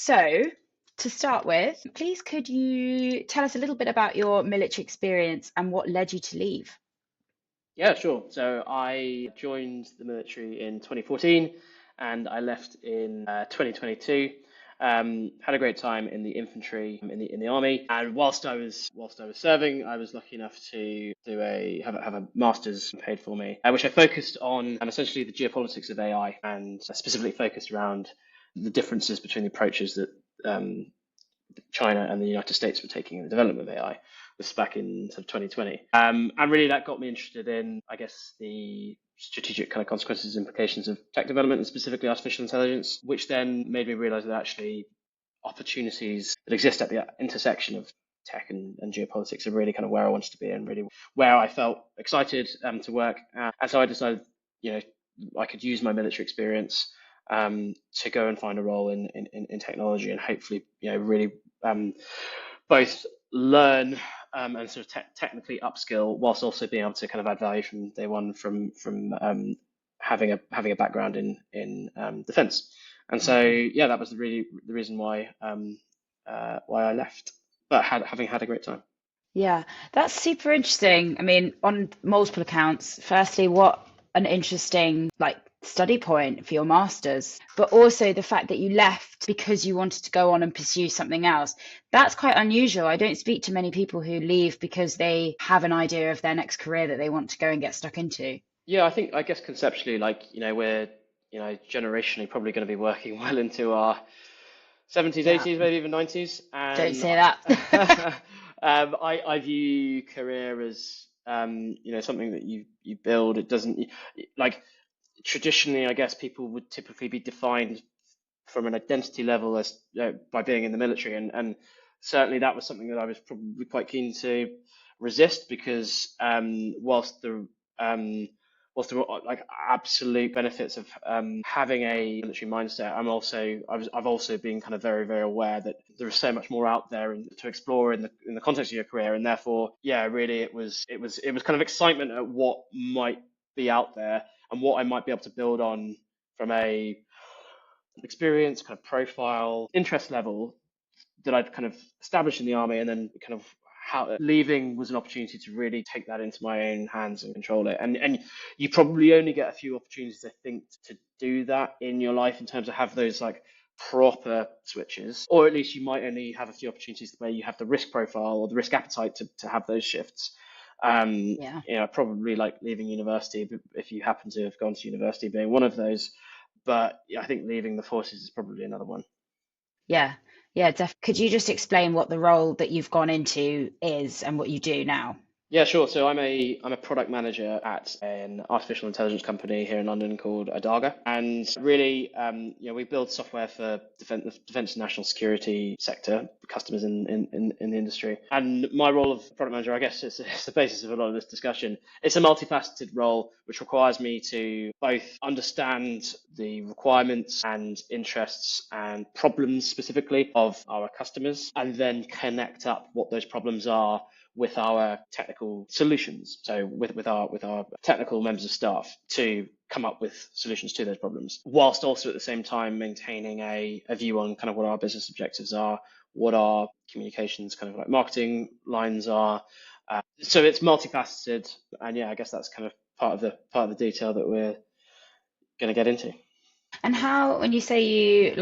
So, to start with, please could you tell us a little bit about your military experience and what led you to leave? Yeah, sure. So I joined the military in 2014 and I left in 2022. Had a great time in the infantry in the army, and whilst I was serving, I was lucky enough to do a have a master's paid for me, which I focused on essentially the geopolitics of AI, and specifically focused around the differences between the approaches that China and the United States were taking in the development of AI. Was back in sort of 2020, and really that got me interested in, I guess, the strategic kind of consequences, implications of tech development and specifically artificial intelligence, which then made me realize that actually opportunities that exist at the intersection of tech and geopolitics are really kind of where I wanted to be and really where I felt excited to work. And so I decided, you know, I could use my military experience to go and find a role in technology and hopefully, really both learn and sort of technically upskill whilst also being able to kind of add value from day one from having a background in defence. And so yeah, that was the reason why I left, but having had a great time. Yeah, that's super interesting. I mean, on multiple accounts. Firstly, what an interesting study point for your masters, but also the fact that you left because you wanted to go on and pursue something else. That's quite unusual. I don't speak to many people who leave because they have an idea of their next career that they want to go and get stuck into. Yeah, I guess conceptually, we're generationally probably going to be working well into our 70s, Yeah, 80s, maybe even 90s. don't And say that. I view career as something that you build. It doesn't like traditionally, I guess people would typically be defined from an identity level as by being in the military, and certainly that was something that I was probably quite keen to resist because um, whilst there were like absolute benefits of having a military mindset, I've also been kind of very very aware that there is so much more out there to explore in the context of your career, and therefore yeah, really it was kind of excitement at what might be out there and what I might be able to build on from a experience, kind of profile, interest level that I'd kind of established in the army, and then kind of how leaving was an opportunity to really take that into my own hands and control it. And you probably only get a few opportunities, I think, to do that in your life in terms of have those like proper switches, or at least you might only have a few opportunities where you have the risk profile or the risk appetite to have those shifts. Yeah. Probably like leaving university, if you happen to have gone to university, being one of those. But yeah, I think leaving the forces is probably another one. Yeah, yeah, Could you just explain what the role that you've gone into is and what you do now? Yeah, sure. So I'm a product manager at an artificial intelligence company here in London called Adaga, and really, we build software for defense and national security sector customers in the industry. And my role of product manager, I guess, it's the basis of a lot of this discussion. It's a multifaceted role which requires me to both understand the requirements and interests and problems specifically of our customers, and then connect up what those problems are with our technical solutions. So with our technical members of staff to come up with solutions to those problems, whilst also at the same time maintaining a view on kind of what our business objectives are, what our communications kind of like marketing lines are. So it's multifaceted, and yeah, I guess that's kind of part of the detail that we're going to get into. And how, when you say you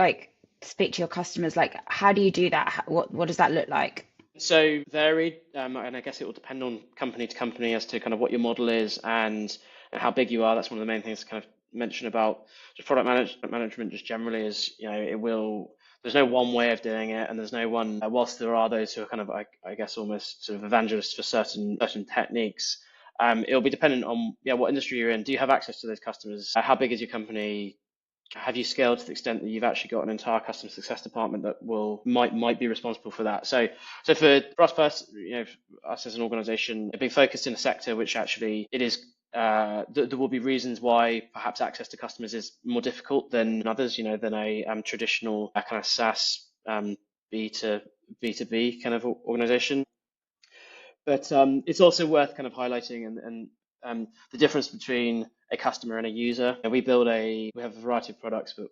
speak to your customers, how do you do that? What does that look like? So varied, and I guess it will depend on company to company as to kind of what your model is and how big you are. That's one of the main things to kind of mention about just management just generally is, it will, there's no one way of doing it, and there's no one, whilst there are those who are kind of, I guess, almost sort of evangelists for certain techniques. It'll be dependent on, yeah, what industry you're in. Do you have access to those customers? How big is your company? Have you scaled to the extent that you've actually got an entire customer success department that might be responsible for that? So for us, us as an organisation, being focused in a sector which actually it is, there will be reasons why perhaps access to customers is more difficult than others. Than a traditional kind of SaaS B2B kind of organisation. But it's also worth kind of highlighting and the difference between a customer and a user. We have a variety of products, but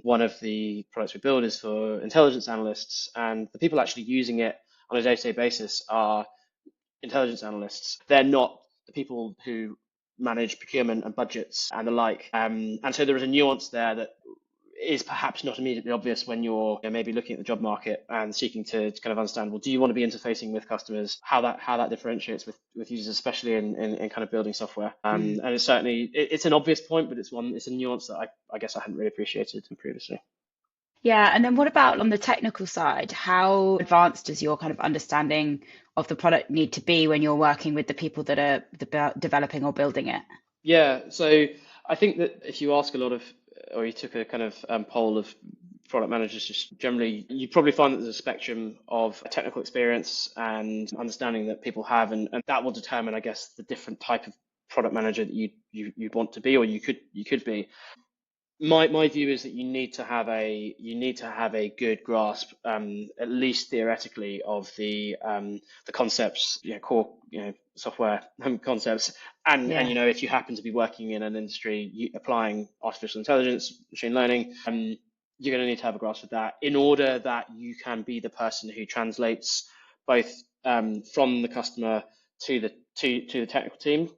one of the products we build is for intelligence analysts, and the people actually using it on a day-to-day basis are intelligence analysts. They're not the people who manage procurement and budgets and the like. And so there is a nuance there that is perhaps not immediately obvious when you're maybe looking at the job market and seeking to kind of understand, well, do you want to be interfacing with customers? How that differentiates with users, especially in kind of building software. And it's certainly it's an obvious point, but it's a nuance that I guess I hadn't really appreciated previously. Yeah, and then what about on the technical side? How advanced does your kind of understanding of the product need to be when you're working with the people that are developing or building it? Yeah, so I think that if you ask a lot of, or you took a kind of poll of product managers, just generally, you probably find that there's a spectrum of technical experience and understanding that people have, and that will determine, I guess, the different type of product manager that you want to be, or you could be. My view is that you need to have a good grasp, at least theoretically, of the concepts, core software concepts, and Yeah. if you happen to be working in an industry applying artificial intelligence, machine learning, you're going to need to have a grasp of that in order that you can be the person who translates both from the customer to the technical team,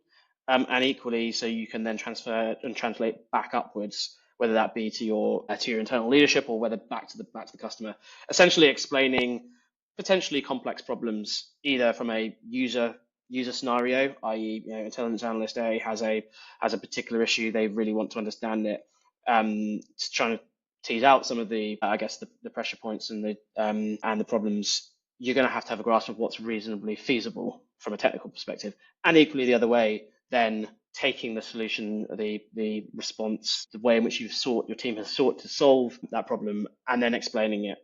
and equally, so you can then transfer and translate back upwards, whether that be to your internal leadership or whether back to the customer, essentially explaining potentially complex problems either from a user scenario, i.e., intelligence analyst A has a particular issue, they really want to understand it, trying to tease out some of the I guess the pressure points and the problems. You're going to have a grasp of what's reasonably feasible from a technical perspective, and equally the other way, then taking the solution, the response, the way in which your team has sought to solve that problem, and then explaining it.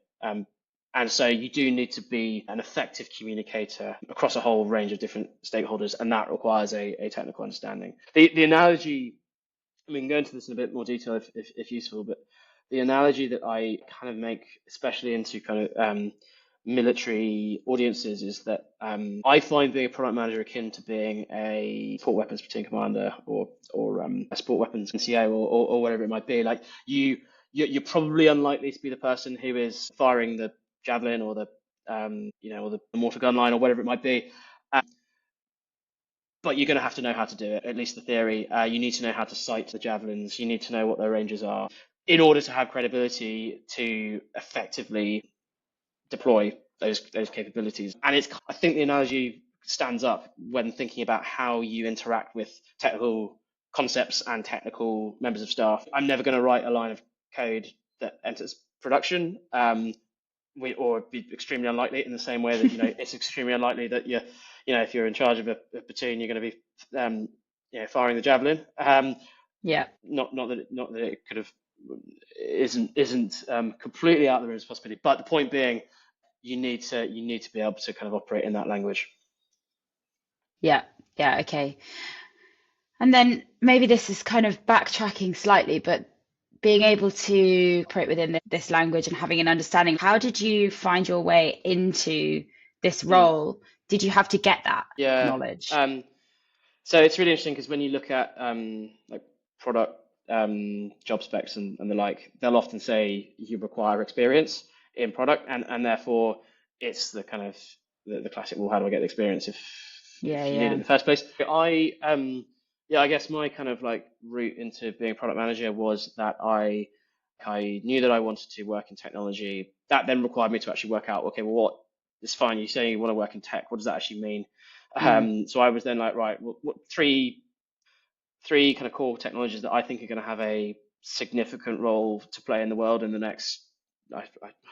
And so you do need to be an effective communicator across a whole range of different stakeholders, and that requires a technical understanding. The analogy, I mean, go into this in a bit more detail if useful, but the analogy that I kind of make, especially into kind of military audiences, is that I find being a product manager akin to being a support weapons platoon commander or a support weapons NCO or whatever it might be. Like you're probably unlikely to be the person who is firing the javelin or the or the mortar gun line or whatever it might be. But you're going to have to know how to do it, at least the theory. You need to know how to sight the javelins. You need to know what their ranges are in order to have credibility to effectively deploy those capabilities. And I think the analogy stands up when thinking about how you interact with technical concepts and technical members of staff. I'm never going to write a line of code that enters production, or it'd be extremely unlikely, in the same way that it's extremely unlikely that if you're in charge of a platoon, you're going to be firing the javelin. Yeah. Not that it could have isn't completely out of the realms of possibility, but the point being, you need to be able to kind of operate in that language. Yeah. Yeah. Okay. And then maybe this is kind of backtracking slightly, but being able to operate within this language and having an understanding, how did you find your way into this role? Did you have to get that knowledge? So it's really interesting because when you look at like product job specs and the like, they'll often say you require experience in product, and therefore it's the kind of the classic, well, how do I get the experience if you need it in the first place? I guess my kind of like route into being a product manager was that I knew that I wanted to work in technology. That then required me to actually work out, okay, well, what it's fine, you say you want to work in tech, what does that actually mean? So I was then like, right, well, what three kind of core technologies that I think are going to have a significant role to play in the world in the next, I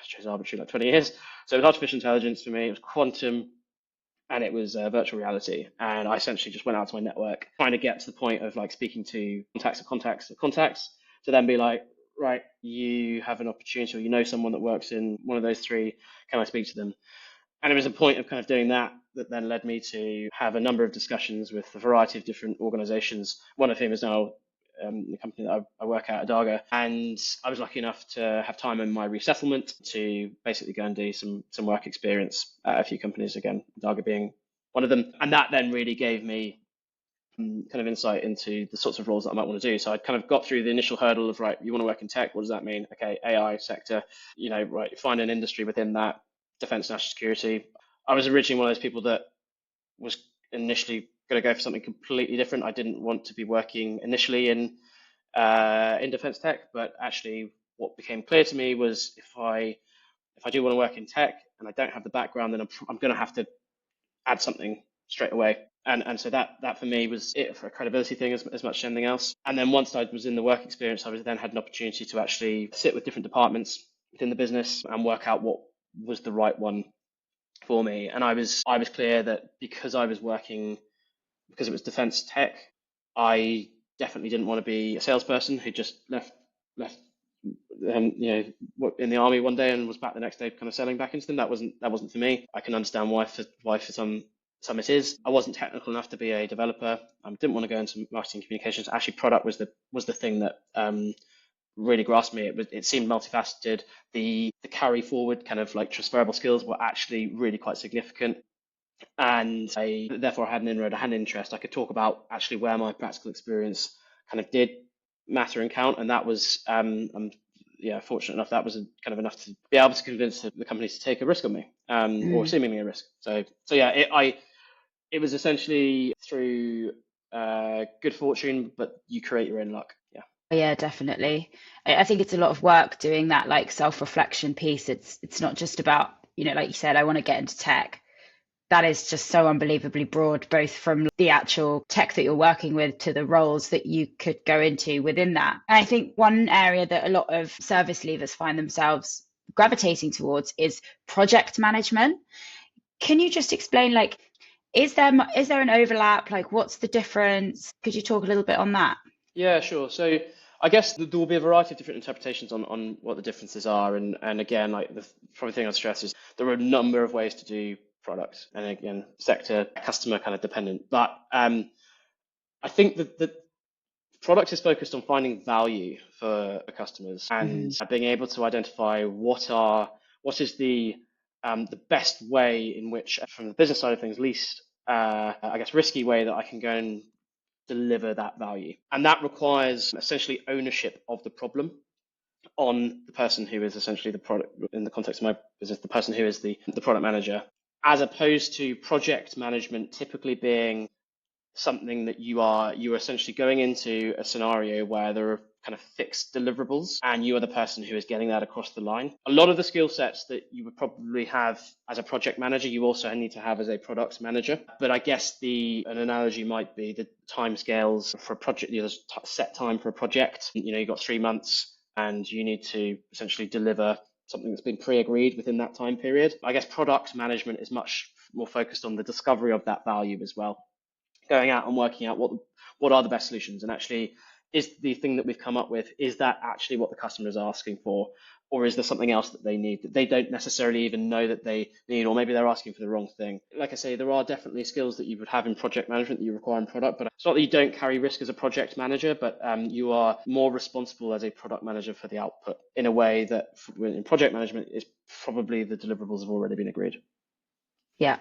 chose arbitrary, like 20 years. So it was artificial intelligence for me, it was quantum, and it was virtual reality. And I essentially just went out to my network, trying to get to the point of like speaking to contacts to then be like, right, you have an opportunity, or someone that works in one of those three, can I speak to them? And it was a point of kind of doing that then led me to have a number of discussions with a variety of different organizations, one of whom is now the company that I work at Adaga. And I was lucky enough to have time in my resettlement to basically go and do some work experience at a few companies, again, Adaga being one of them. And that then really gave me kind of insight into the sorts of roles that I might want to do. So I kind of got through the initial hurdle of, right, you want to work in tech, what does that mean? Okay, AI sector, right, find an industry within that, defense, national security. I was originally one of those people that was initially going to go for something completely different. I didn't want to be working initially in defense tech, but actually what became clear to me was if I do want to work in tech and I don't have the background, then I'm going to have to add something straight away. And so that for me was it for a credibility thing as much as anything else. And then once I was in the work experience, I was then had an opportunity to actually sit with different departments within the business and work out what was the right one for me. And I was clear that because it was defense tech, I definitely didn't want to be a salesperson who just left in the army one day and was back the next day kind of selling back into them. That wasn't for me. I can understand why for some it is. I wasn't technical enough to be a developer. Didn't want to go into marketing communications. Actually, product was the thing that really grasped me. It seemed multifaceted. The carry forward kind of like transferable skills were actually really quite significant. And therefore I had an inroad, I had an interest. I could talk about actually where my practical experience kind of did matter and count, and that was I'm fortunate enough that was kind of enough to be able to convince the companies to take a risk on me, or seemingly a risk. So yeah, it was essentially through good fortune, but you create your own luck. Yeah. Yeah, definitely. I think it's a lot of work doing that like self-reflection piece. It's not just about, like you said, I want to get into tech. That is just so unbelievably broad, both from the actual tech that you're working with to the roles that you could go into within that. And I think one area that a lot of service leavers find themselves gravitating towards is project management. Can you just explain, like, is there an overlap? Like, what's the difference? Could you talk a little bit on that? Yeah, sure. So I guess there will be a variety of different interpretations on what the differences are. And again, like the probably thing I'd stress is there are a number of ways to do product, and again, sector, customer kind of dependent. But I think that the product is focused on finding value for the customers and being able to identify what is the best way in which, from the business side of things, least I guess risky way that I can go and deliver that value. And that requires essentially ownership of the problem on the person who is essentially the product, in the context of my business, the person who is the product manager, as opposed to project management typically being something that you're essentially going into a scenario where there are kind of fixed deliverables and you are the person who is getting that across the line. A lot of the skill sets that you would probably have as a project manager, you also need to have as a product manager. But I guess an analogy might be the timescales for a project. There's set time for a project. You've got 3 months and you need to essentially deliver something that's been pre-agreed within that time period. I guess product management is much more focused on the discovery of that value as well, going out and working out what are the best solutions, and actually is the thing that we've come up with, is that actually what the customer is asking for, or is there something else that they need that they don't necessarily even know that they need, or maybe they're asking for the wrong thing. Like I say, there are definitely skills that you would have in project management that you require in product, but it's not that you don't carry risk as a project manager, but you are more responsible as a product manager for the output in a way that in project management is probably the deliverables have already been agreed. Yeah.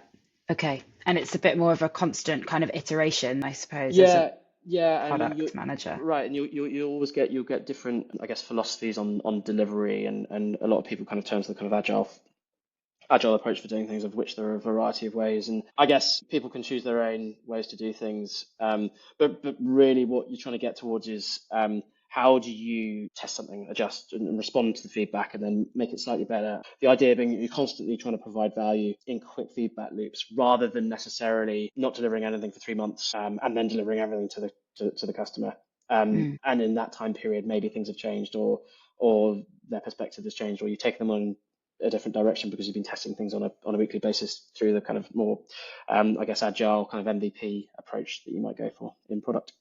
Okay. And it's a bit more of a constant kind of iteration, I suppose, as a Yeah, and product manager. right, and you always you'll get different, I guess, philosophies on delivery, and a lot of people kind of turn to the kind of agile approach for doing things, of which there are a variety of ways, and I guess people can choose their own ways to do things. But really, what you're trying to get towards is how do you test something, adjust and respond to the feedback, and then make it slightly better. The idea being you're constantly trying to provide value in quick feedback loops, rather than necessarily not delivering anything for 3 months and then delivering everything to the customer. And in that time period, maybe things have changed, or their perspective has changed, or you take them on a different direction because you've been testing things on a weekly basis through the kind of more, I guess, agile kind of MVP approach that you might go for in product.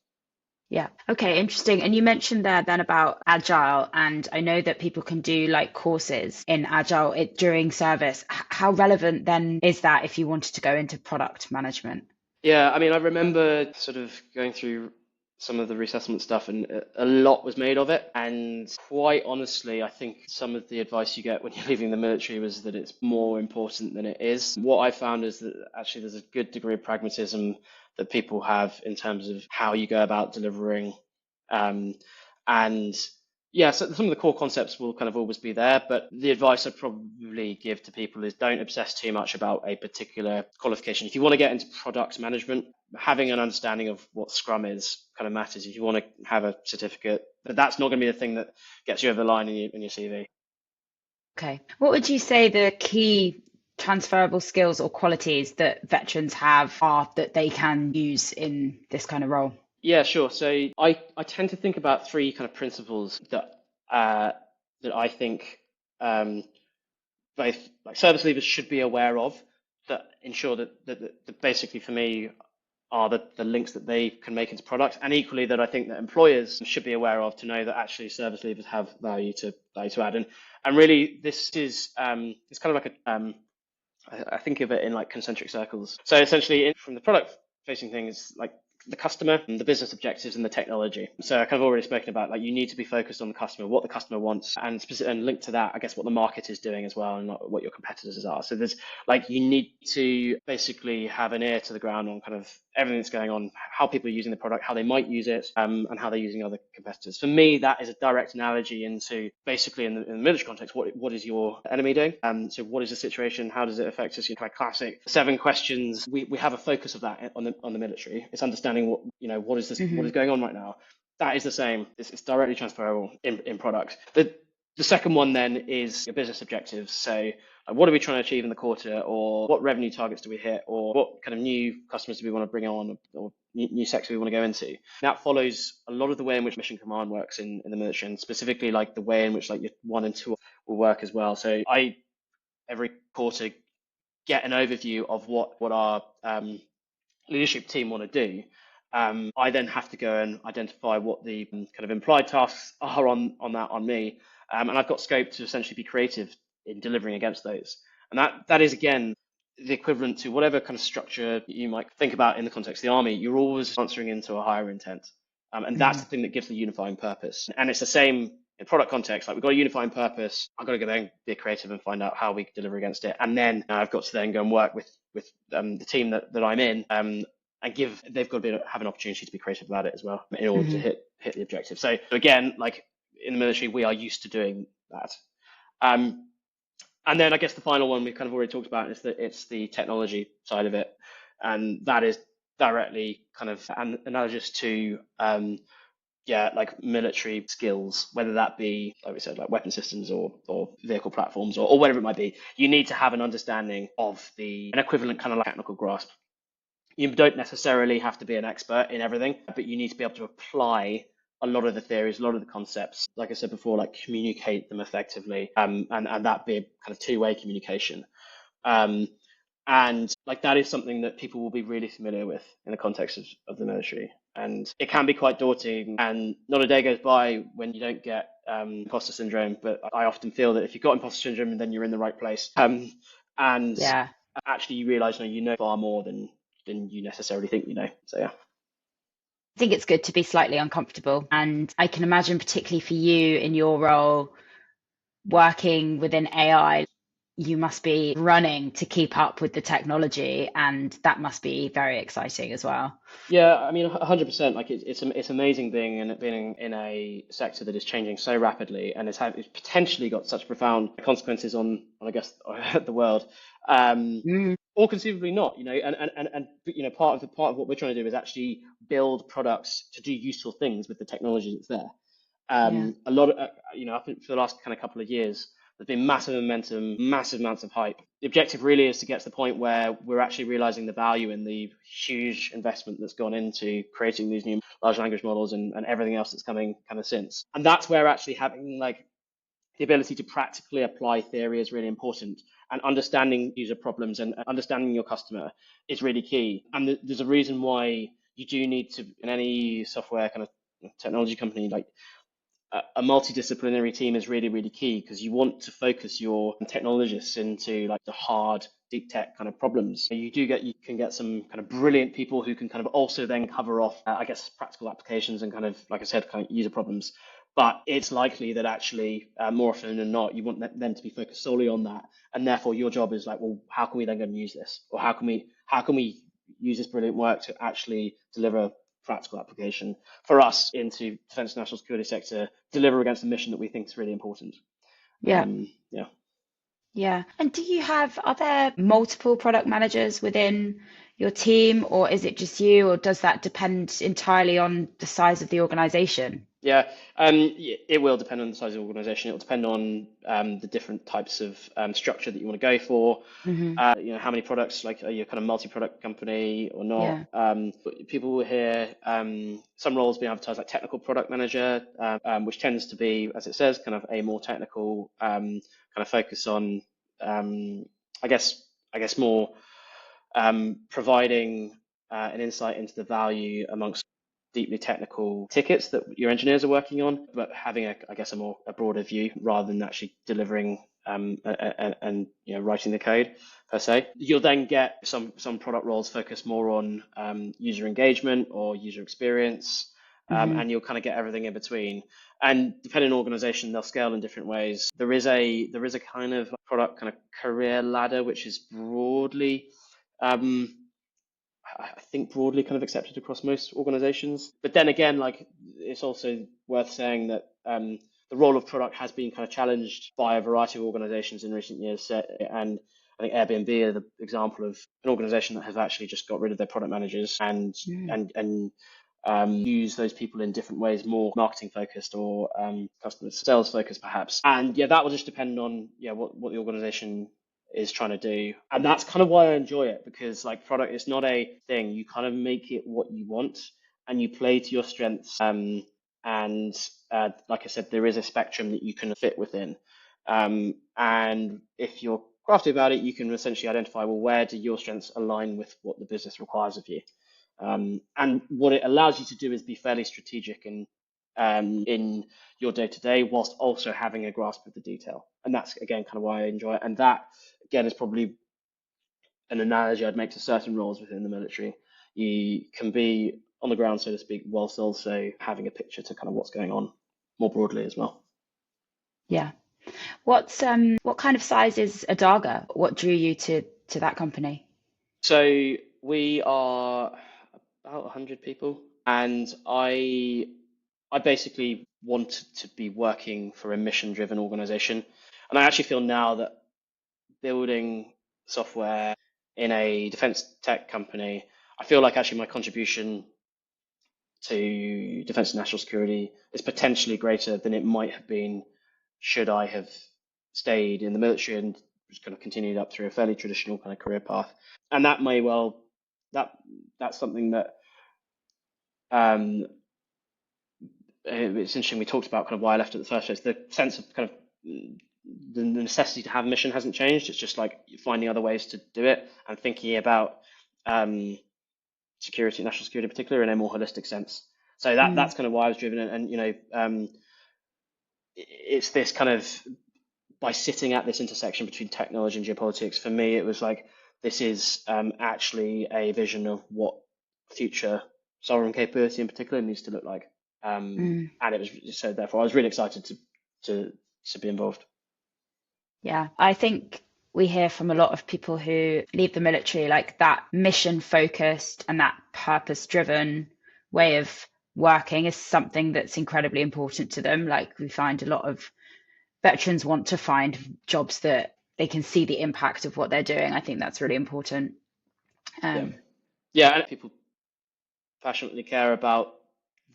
Yeah. Okay, interesting. And you mentioned there then about agile, and I know that people can do like courses in agile during service. How relevant then is that if you wanted to go into product management? Yeah, I mean, I remember sort of going through some of the resettlement stuff, and a lot was made of it. And quite honestly, I think some of the advice you get when you're leaving the military was that it's more important than it is. What I found is that actually there's a good degree of pragmatism that people have in terms of how you go about delivering. And yeah, so some of the core concepts will kind of always be there, but the advice I'd probably give to people is don't obsess too much about a particular qualification. If you want to get into product management, having an understanding of what Scrum is kind of matters. If you want to have a certificate, but that's not going to be the thing that gets you over the line in your CV. Okay. What would you say the key transferable skills or qualities that veterans have are that they can use in this kind of role? Yeah, sure. So I tend to think about three kind of principles uh, that I think both like service leavers should be aware of that ensure that basically for me are the links that they can make into products, and equally that I think that employers should be aware of to know that actually service leavers have value to add. And really this is it's kind of like a I think of it in like concentric circles. So essentially, from the product facing things, like the customer, and the business objectives, and the technology. So I kind of already spoken about like you need to be focused on the customer, what the customer wants, and and linked to that, I guess what the market is doing as well, and what your competitors are. So there's like you need to basically have an ear to the ground on kind of everything that's going on, how people are using the product, how they might use it, and how they're using other competitors. For me, that is a direct analogy into basically in the military context, what is your enemy doing? So what is the situation? How does it affect us? You know, kind of classic 7 questions. We have a focus of that on the military. It's understanding what is this, what is going on right now. That is the same. It's directly transferable in product. The second one then is your business objectives. So what are we trying to achieve in the quarter, or what revenue targets do we hit, or what kind of new customers do we want to bring on, or new sector we want to go into. That follows a lot of the way in which mission command works in the military, and specifically like the way in which like your 1 and 2 will work as well. So I every quarter get an overview of what our leadership team want to do. I then have to go and identify what the kind of implied tasks are on me, and I've got scope to essentially be creative in delivering against those. And that is again the equivalent to whatever kind of structure you might think about in the context of the army. You're always answering into a higher intent, and that's the thing that gives the unifying purpose. And it's the same in product context. Like we've got a unifying purpose. I've got to go there and be creative and find out how we deliver against it. And then I've got to then go and work with the team that I'm in, and they've got to have an opportunity to be creative about it as well in order to hit the objective. So again, like in the military, we are used to doing that. And then I guess the final one we've kind of already talked about is that it's the technology side of it, and that is directly kind of analogous to like military skills, whether that be, like we said, like weapon systems or vehicle platforms or whatever it might be. You need to have an understanding of an equivalent kind of like technical grasp. You don't necessarily have to be an expert in everything, but you need to be able to apply a lot of the theories, a lot of the concepts, like I said before, like communicate them effectively, and that be a kind of two-way communication. And like that is something that people will be really familiar with in the context of the military. And it can be quite daunting, and not a day goes by when you don't get imposter syndrome. But I often feel that if you've got imposter syndrome, then you're in the right place. And Yeah. actually you realize you know far more than you necessarily think you know. So yeah. I think it's good to be slightly uncomfortable. And I can imagine, particularly for you in your role, working within AI, you must be running to keep up with the technology, and that must be very exciting as well. Yeah, I mean, 100%. Like it's amazing being in a sector that is changing so rapidly, and it's potentially got such profound consequences on I guess the world, Mm, or conceivably not. And part of what we're trying to do is actually build products to do useful things with the technology that's there. yeah. A lot of I think for the last kind of couple of years, there's been massive momentum, massive amounts of hype. The objective really is to get to the point where we're actually realizing the value in the huge investment that's gone into creating these new large language models and everything else that's coming kind of since. And that's where actually having like the ability to practically apply theory is really important. And understanding user problems and understanding your customer is really key. And there's a reason why you do need to, in any software kind of technology company, like a multidisciplinary team is really, really key, because you want to focus your technologists into like the hard deep tech kind of problems. You can get some kind of brilliant people who can kind of also then cover off, I guess, practical applications and kind of, like I said, kind of user problems. But it's likely that actually, more often than not, you want them to be focused solely on that, and therefore your job is like, well, how can we then go and use this, or how can we use this brilliant work to actually deliver practical application for us into defence and national security sector, deliver against a mission that we think is really important. Yeah. Yeah. Yeah. And are there multiple product managers within your team, or is it just you, or does that depend entirely on the size of the organization? Yeah, it will depend on the size of the organization. It will depend on the different types of structure that you want to go for. Hmm. How many products, like are you a kind of multi-product company or not? Yeah. But people will hear some roles being advertised like technical product manager, which tends to be, as it says, kind of a more technical kind of focus on, I guess more providing an insight into the value amongst deeply technical tickets that your engineers are working on, but having I guess a broader view rather than actually delivering and writing the code per se. You'll then get some product roles focus more on user engagement or user experience, Hmm. and you'll kind of get everything in between. And depending on organization, they'll scale in different ways. There is a kind of product kind of career ladder, which is broadly um, I think broadly kind of accepted across most organizations. But then again, like it's also worth saying that the role of product has been kind of challenged by a variety of organizations in recent years. And I think Airbnb are the example of an organization that has actually just got rid of their product managers and Mm. and use those people in different ways, more marketing focused or customer sales focused perhaps. And yeah, that will just depend on what the organization is trying to do. And that's kind of why I enjoy it, because like product is not a thing. You kind of make it what you want and you play to your strengths. And like I said, there is a spectrum that you can fit within. And if you're crafty about it, you can essentially identify, well, where do your strengths align with what the business requires of you? And what it allows you to do is be fairly strategic in your day to day, whilst also having a grasp of the detail. And that's again kind of why I enjoy it. And that again is probably an analogy I'd make to certain roles within the military. You can be on the ground, so to speak, whilst also having a picture to kind of what's going on more broadly as well. Yeah. What kind of size is Adaga? What drew you to that company? So we are about 100 people, and I basically wanted to be working for a mission-driven organization. And I actually feel now that building software in a defense tech company, I feel like actually my contribution to defense and national security is potentially greater than it might have been should I have stayed in the military and just kind of continued up through a fairly traditional kind of career path. And that may well that that's something that um, it's interesting. We talked about kind of why I left at the first place. The sense of kind of the necessity to have a mission hasn't changed. It's just like finding other ways to do it and thinking about um, security, national security in particular, in a more holistic sense. So Mm. that's kind of why I was driven. And it's this kind of by sitting at this intersection between technology and geopolitics. For me, it was like this is actually a vision of what future sovereign capability in particular needs to look like. Mm. And it was so therefore I was really excited to to be involved. Yeah, I think we hear from a lot of people who leave the military, like that mission focused and that purpose driven way of working is something that's incredibly important to them. Like we find a lot of veterans want to find jobs that they can see the impact of what they're doing. I think that's really important. Yeah, Um, yeah, and people passionately care about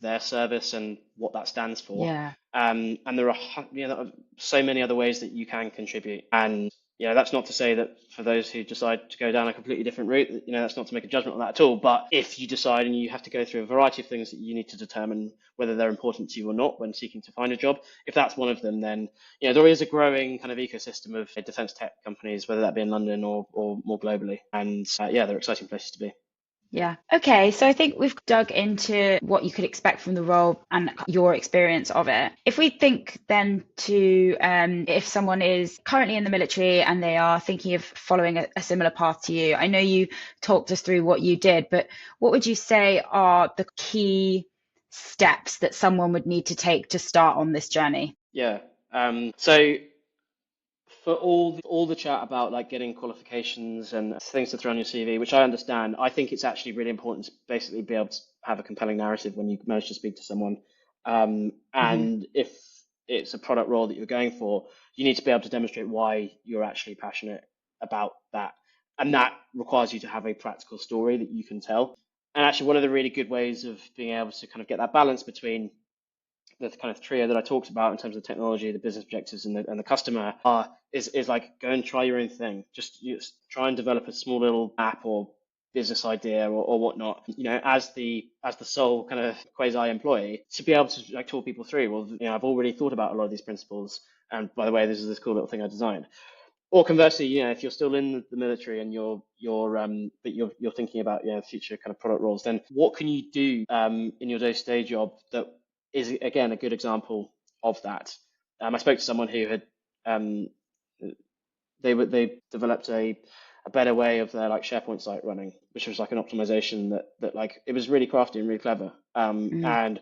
their service and what that stands for. yeah. And there are so many other ways that you can contribute. And that's not to say that for those who decide to go down a completely different route, that's not to make a judgment on that at all. But if you decide and you have to go through a variety of things that you need to determine whether they're important to you or not when seeking to find a job, if that's one of them, then there is a growing kind of ecosystem of defense tech companies, whether that be in London or more globally. And they're exciting places to be. Yeah. Okay. So I think we've dug into what you could expect from the role and your experience of it. If we think then to if someone is currently in the military and they are thinking of following a similar path to you, I know you talked us through what you did, but what would you say are the key steps that someone would need to take to start on this journey? Yeah. So For all the chat about like getting qualifications and things to throw on your CV, which I understand, I think it's actually really important to basically be able to have a compelling narrative when you manage to speak to someone. Hmm. And if it's a product role that you're going for, you need to be able to demonstrate why you're actually passionate about that. And that requires you to have a practical story that you can tell. And actually, one of the really good ways of being able to kind of get that balance between the kind of trio that I talked about in terms of technology, the business objectives, and the customer is like go and try your own thing. Just try and develop a small little app or business idea or whatnot. As the sole kind of quasi employee, to be able to like talk people through. Well, I've already thought about a lot of these principles, and by the way, this is this cool little thing I designed. Or conversely, if you're still in the military and you're thinking about future kind of product roles, then what can you do in your day-to-day job that is again a good example of that? I spoke to someone who had um, they developed a better way of their like SharePoint site running, which was like an optimization that like it was really crafty and really clever. Mm. And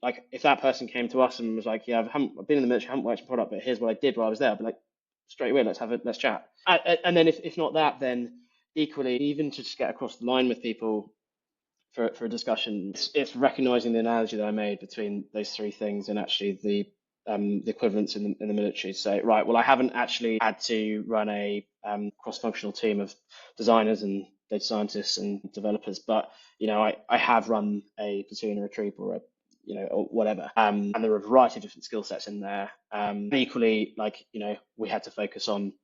like if that person came to us and was like, yeah, I've been in the military, I haven't worked on product, but here's what I did while I was there, I'd be like, straight away, let's chat. And then if not that, then equally, even to just get across the line with people for a discussion, it's recognizing the analogy that I made between those three things and actually the equivalents in the military. So, right, well, I haven't actually had to run a cross-functional team of designers and data scientists and developers, but I have run a platoon or a troop or a or whatever. And there are a variety of different skill sets in there. Equally, like, we had to focus on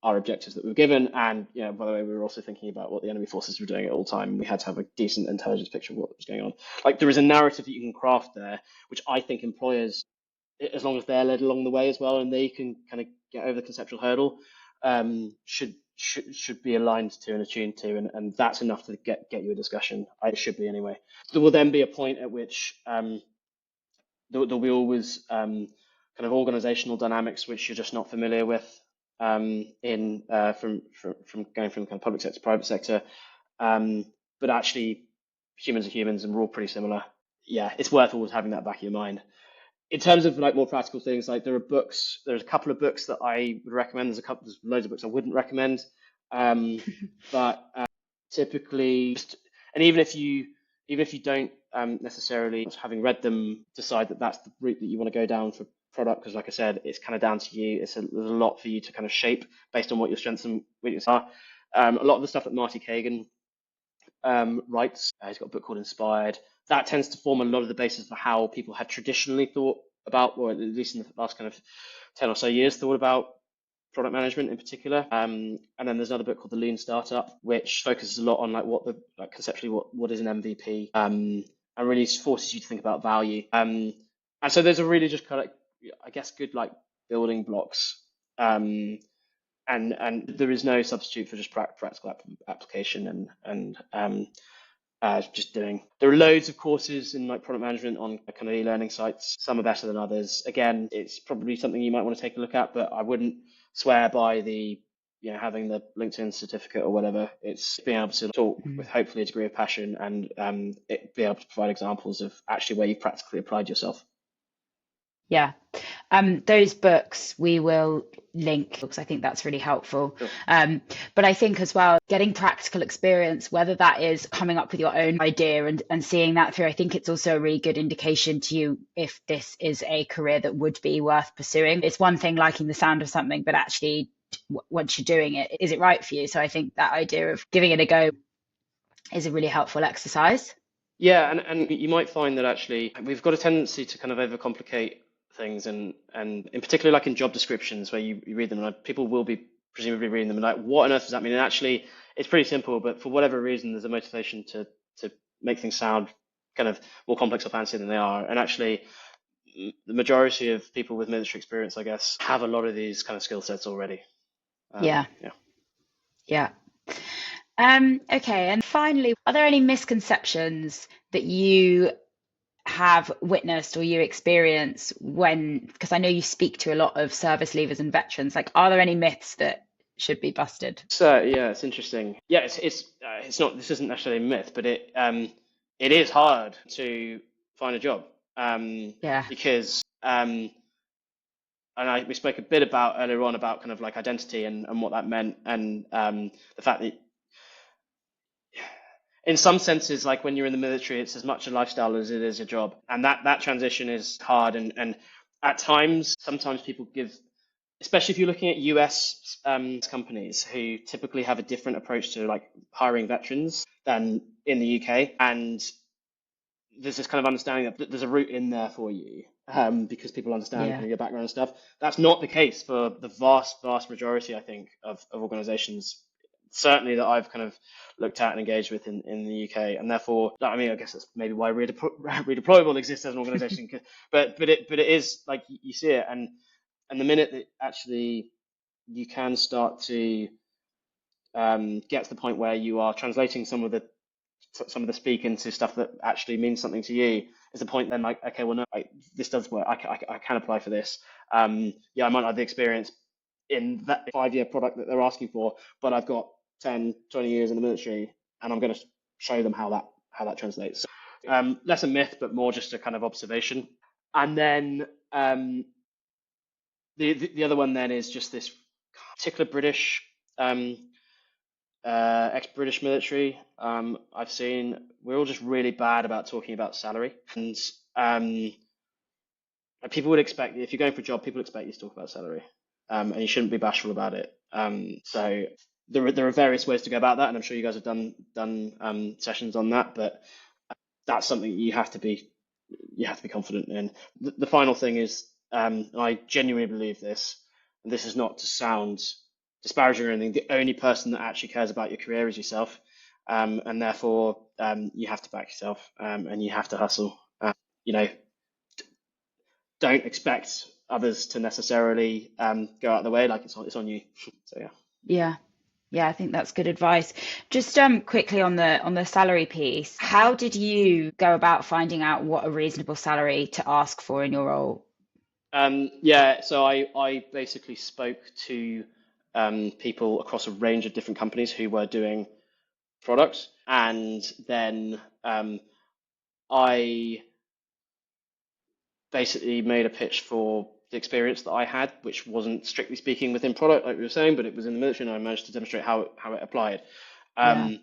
our objectives that we were given. And, by the way, we were also thinking about what the enemy forces were doing at all time. We had to have a decent intelligence picture of what was going on. Like there is a narrative that you can craft there, which I think employers, as long as they're led along the way as well, and they can kind of get over the conceptual hurdle, should be aligned to and attuned to, and that's enough to get you a discussion. It should be anyway. There will then be a point at which there'll be always kind of organizational dynamics which you're just not familiar with in from going from kind of public sector to private sector. But actually, humans are humans, and we're all pretty similar. Yeah, it's worth always having that back in your mind. In terms of like more practical things, like there are books. There's a couple of books that I would recommend. There's loads of books I wouldn't recommend. But typically, and even if you don't necessarily, having read them, decide that that's the route that you want to go down for product, because like I said, it's kind of down to you. There's a lot for you to kind of shape based on what your strengths and weaknesses are. A lot of the stuff that Marty Kagan writes, he's got a book called Inspired. That tends to form a lot of the basis for how people have traditionally thought about, or at least in the last kind of 10 or so years, thought about product management in particular. And then there's another book called The Lean Startup, which focuses a lot on like conceptually what is an MVP, and really forces you to think about value. And so those are really just kind of, I guess, good like building blocks. And there is no substitute for just practical application and just doing. There are loads of courses in like product management on kind of e-learning sites. Some are better than others. Again, it's probably something you might want to take a look at, but I wouldn't swear by the having the LinkedIn certificate or whatever. It's being able to talk with hopefully a degree of passion and be able to provide examples of actually where you've practically applied yourself. Yeah. Those books we will link because I think that's really helpful. Sure. But I think as well, getting practical experience, whether that is coming up with your own idea and seeing that through, I think it's also a really good indication to you if this is a career that would be worth pursuing. It's one thing liking the sound of something, but actually once you're doing it, is it right for you? So I think that idea of giving it a go is a really helpful exercise. Yeah, and you might find that actually we've got a tendency to kind of overcomplicate things, and in particular like in job descriptions where you read them and like, people will be presumably reading them and like, what on earth does that mean? And actually it's pretty simple, but for whatever reason there's a motivation to make things sound kind of more complex or fancy than they are. And actually the majority of people with military experience, I guess, have a lot of these kind of skill sets already. Yeah. Yeah. Yeah. Okay. And finally, are there any misconceptions that you have witnessed or you experience because I know you speak to a lot of service leavers and veterans, like, are there any myths that should be busted? So yeah, it's interesting. Yeah, it's not. This isn't necessarily a myth, but it is hard to find a job Yeah. because we spoke a bit about earlier on about kind of like identity and what that meant, and the fact that in some senses, like when you're in the military, it's as much a lifestyle as it is a job, and that transition is hard, and at times, sometimes people give, especially if you're looking at US companies who typically have a different approach to like hiring veterans than in the UK, and there's this kind of understanding that there's a route in there for you, because people understand kind Yeah. of your background and stuff. That's not the case for the vast majority, I think, of organizations, certainly that I've kind of looked at and engaged with in the UK. And therefore, I mean, I guess that's maybe why Redeployable exists as an organization. But it is like you see it, and the minute that actually you can start to get to the point where you are translating some of the speak into stuff that actually means something to you, is the point then like, okay, well, no, this does work. I can apply for this. Yeah, I might not have the experience in that 5-year product that they're asking for, but I've got 10, 20 years in the military, and I'm going to show them how that translates. Less a myth, but more just a kind of observation. And then the other one then is just this particular British ex-British military. I've seen we're all just really bad about talking about salary, and um, people would expect if you're going for a job, people expect you to talk about salary, and you shouldn't be bashful about it. So there are various ways to go about that, and I'm sure you guys have done sessions on that, but that's something you have to be confident in. The final thing is, I genuinely believe this, and this is not to sound disparaging or anything. The only person that actually cares about your career is yourself, and therefore you have to back yourself, and you have to hustle. You know, don't expect others to necessarily go out of the way. Like it's on you. So yeah. Yeah. Yeah, I think that's good advice. Just quickly on the salary piece, how did you go about finding out what a reasonable salary to ask for in your role? Yeah, so I basically spoke to people across a range of different companies who were doing products, and then I basically made a pitch for the experience that I had, which wasn't strictly speaking within product, like we were saying, but it was in the military, and I managed to demonstrate how it applied. Yeah. Um,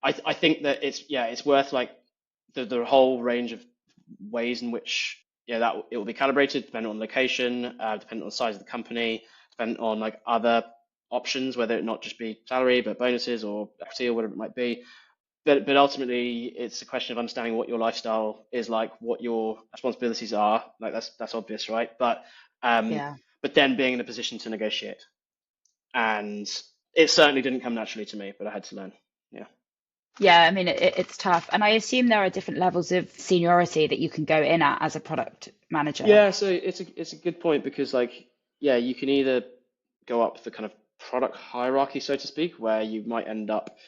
I think that it's worth like the whole range of ways in which that it will be calibrated, depending on location, depending on the size of the company, depending on like other options, whether it not just be salary but bonuses or equity or whatever it might be. But ultimately, it's a question of understanding what your lifestyle is like, what your responsibilities are. Like that's obvious, right? Um, Yeah. but then being in a position to negotiate, and it certainly didn't come naturally to me, but I had to learn. Yeah. Yeah, I mean, it's tough. And I assume there are different levels of seniority that you can go in at as a product manager. Yeah, so it's a good point because like yeah, you can either go up the kind of product hierarchy, so to speak, where you might end up.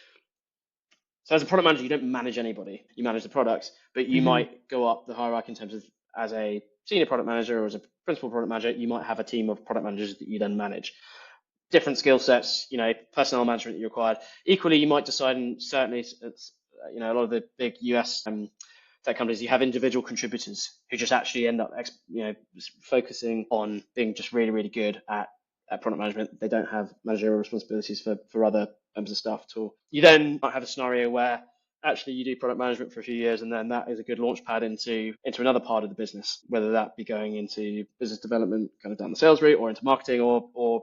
So as a product manager, you don't manage anybody. You manage the products, but you Hmm. might go up the hierarchy in terms of as a senior product manager or as a principal product manager, you might have a team of product managers that you then manage. Different skill sets, personnel management that you required. Equally, you might decide, and certainly it's a lot of the big US tech companies, you have individual contributors who just actually end up focusing on being just really, really good at product management. They don't have managerial responsibilities for other members of staff at all. You then might have a scenario where actually you do product management for a few years, and then that is a good launch pad into another part of the business, whether that be going into business development, kind of down the sales route, or into marketing, or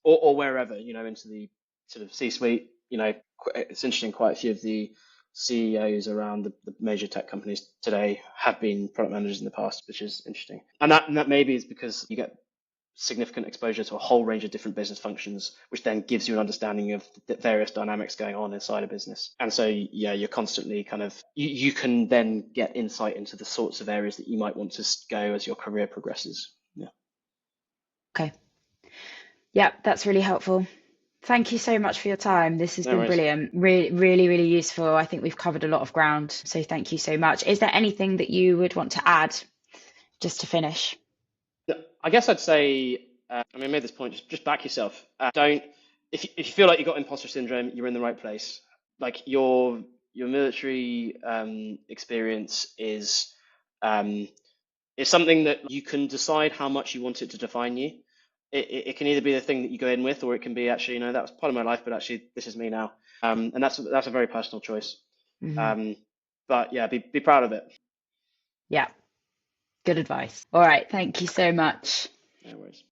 wherever, into the sort of C-suite. It's interesting. Quite a few of the CEOs around the major tech companies today have been product managers in the past, which is interesting. And that maybe is because you get significant exposure to a whole range of different business functions, which then gives you an understanding of the various dynamics going on inside a business. And so, yeah, you're constantly kind of, you can then get insight into the sorts of areas that you might want to go as your career progresses. Yeah. Okay. Yeah, that's really helpful. Thank you so much for your time. This has No been worries. brilliant. Really, really, really useful. I think we've covered a lot of ground. So thank you so much. Is there anything that you would want to add just to finish? I guess I'd say, I mean, I made this point, just back yourself. Don't, if you feel like you've got imposter syndrome, you're in the right place. Like your military experience is, um, It's something that you can decide how much you want it to define you. It can either be the thing that you go in with, or it can be actually, that was part of my life, but actually this is me now. And that's a very personal choice. Hmm. Um, but yeah, be proud of it. Yeah, good advice. All right, thank you so much. No worries.